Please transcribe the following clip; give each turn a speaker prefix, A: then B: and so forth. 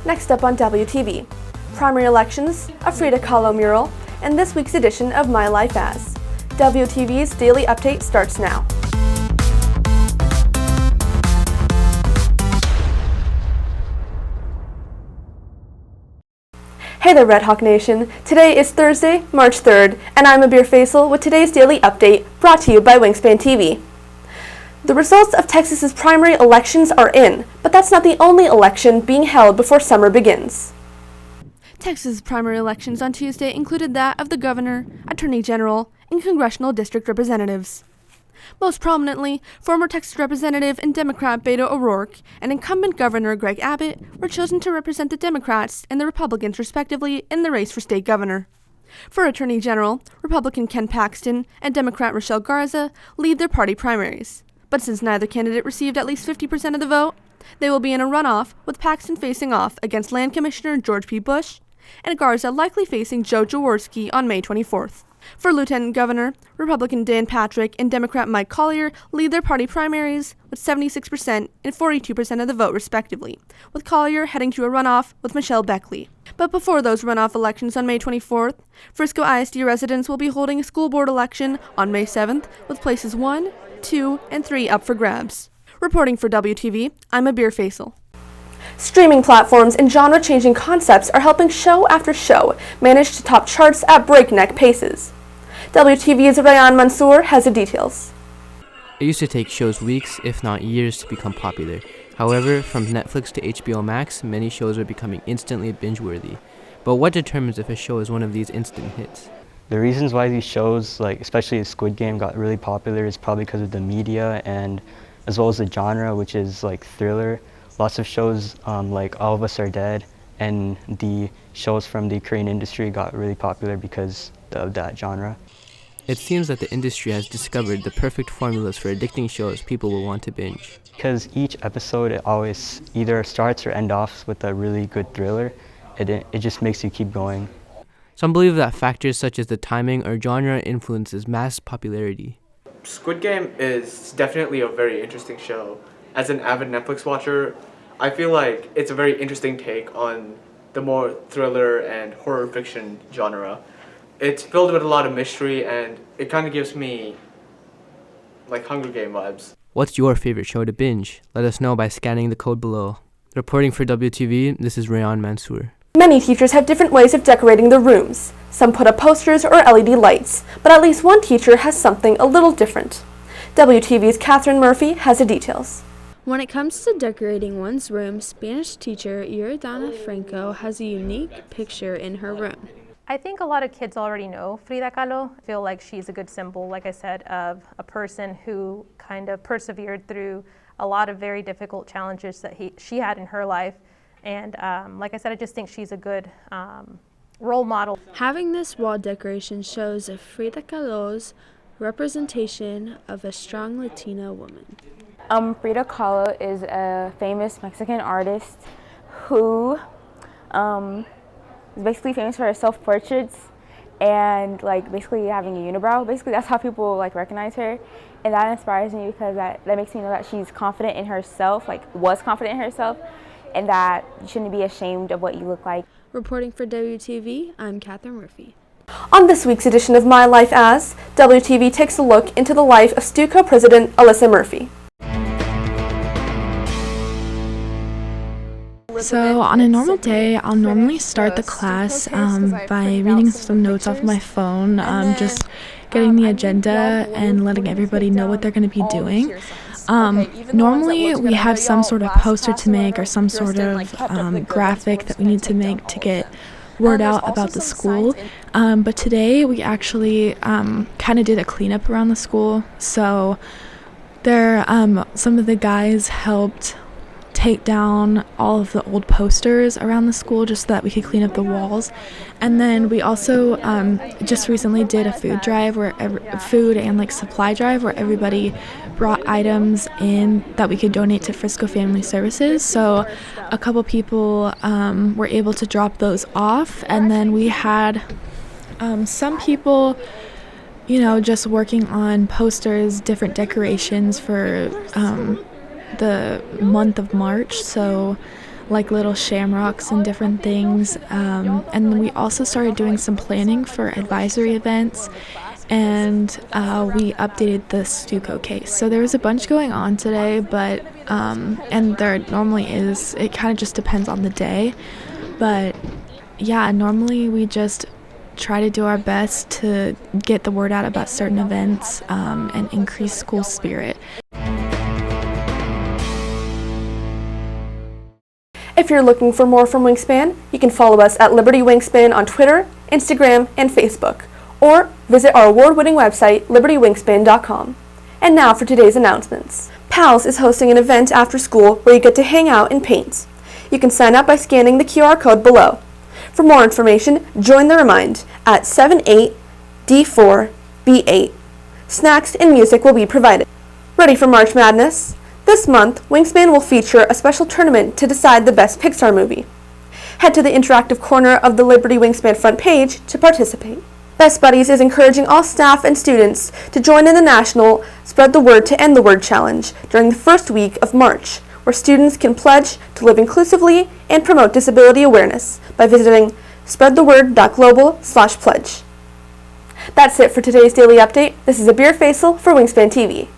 A: Next up on WTV, primary elections, a Frida Kahlo mural, and this week's edition of My Life As. WTV's daily update starts now. Hey there, Red Hawk Nation. Today is Thursday, March 3rd, and I'm Abir Fasil with today's daily update brought to you by Wingspan TV. The results of Texas's primary elections are in, but that's not the only election being held before summer begins. Texas's primary elections on Tuesday included that of the governor, attorney general, and congressional district representatives. Most prominently, former Texas Representative and Democrat Beto O'Rourke and incumbent Governor Greg Abbott were chosen to represent the Democrats and the Republicans respectively in the race for state governor. For Attorney General, Republican Ken Paxton and Democrat Rochelle Garza lead their party primaries. But since neither candidate received at least 50% of the vote, they will be in a runoff with Paxton facing off against Land Commissioner George P. Bush and Garza likely facing Joe Jaworski on May 24th. For Lieutenant Governor, Republican Dan Patrick and Democrat Mike Collier lead their party primaries with 76% and 42% of the vote respectively, with Collier heading to a runoff with Michelle Beckley. But before those runoff elections on May 24th, Frisco ISD residents will be holding a school board election on May 7th with places 1, 2, and 3 up for grabs. Reporting for WTV, I'm Abir Fasil. Streaming platforms and genre-changing concepts are helping show after show manage to top charts at breakneck paces. WTV's Rayan Mansour has the details.
B: It used to take shows weeks, if not years, to become popular. However, from Netflix to HBO Max, many shows are becoming instantly binge-worthy. But what determines if a show is one of these instant hits?
C: The reasons why these shows, especially Squid Game, got really popular is probably because of the media and as well as the genre, which is thriller. Lots of shows like All of Us Are Dead and the shows from the Korean industry got really popular because of that genre.
B: It seems that the industry has discovered the perfect formulas for addicting shows people will want to binge.
C: Because each episode, it always either starts or ends off with a really good thriller. It just makes you keep going.
B: Some believe that factors such as the timing or genre influences mass popularity.
D: Squid Game is definitely a very interesting show. As an avid Netflix watcher, I feel like it's a very interesting take on the more thriller and horror fiction genre. It's filled with a lot of mystery and it kind of gives me Hunger Game vibes.
B: What's your favorite show to binge? Let us know by scanning the code below. Reporting for WTV, this is Rayan Mansour.
A: Many teachers have different ways of decorating their rooms. Some put up posters or LED lights, but at least one teacher has something a little different. WTV's Catherine Murphy has the details.
E: When it comes to decorating one's room, Spanish teacher Iridana Franco has a unique picture in her room.
F: I think a lot of kids already know Frida Kahlo. I feel like she's a good symbol, like I said, of a person who kind of persevered through a lot of very difficult challenges that she had in her life. And like I said, I just think she's a good role model.
E: Having this wall decoration shows Frida Kahlo's representation of a strong Latina woman.
G: Frida Kahlo is a famous Mexican artist who is basically famous for her self-portraits and basically having a unibrow. Basically, that's how people recognize her, and that inspires me because that makes me know that she's confident in herself, was confident in herself, and that you shouldn't be ashamed of what you look like.
E: Reporting for WTV, I'm Catherine Murphy.
A: On this week's edition of My Life As, WTV takes a look into the life of STUCO President Alyssa Murphy.
H: So on a normal day, I'll normally start the class by reading some notes off my phone, just getting the agenda and letting everybody know what they're going to be doing. Normally we have some sort of poster to make or some sort of graphic that we need to make to get word out about the school, but today we actually kind of did a cleanup around the school. So there, some of the guys helped take down all of the old posters around the school just so that we could clean up the walls. And then we also just recently did a food drive food and supply drive where everybody brought items in that we could donate to Frisco Family Services. So a couple people were able to drop those off, and then we had some people just working on posters, different decorations for the month of March. So like little shamrocks and different things. And we also started doing some planning for advisory events, and we updated the Stuco case. So there was a bunch going on today, but and there normally is. It kind of just depends on the day, but yeah, normally we just try to do our best to get the word out about certain events and increase school spirit.
A: If you're looking for more from Wingspan, you can follow us at Liberty Wingspan on Twitter, Instagram, and Facebook, or visit our award-winning website, libertywingspan.com. And now for today's announcements. PALS is hosting an event after school where you get to hang out and paint. You can sign up by scanning the QR code below. For more information, join the Remind at 78D4B8. Snacks and music will be provided. Ready for March Madness? This month, Wingspan will feature a special tournament to decide the best Pixar movie. Head to the interactive corner of the Liberty Wingspan front page to participate. Best Buddies is encouraging all staff and students to join in the national Spread the Word to End the Word challenge during the first week of March, where students can pledge to live inclusively and promote disability awareness by visiting spreadtheword.global/pledge. That's it for today's daily update. This is Abir Fasil for Wingspan TV.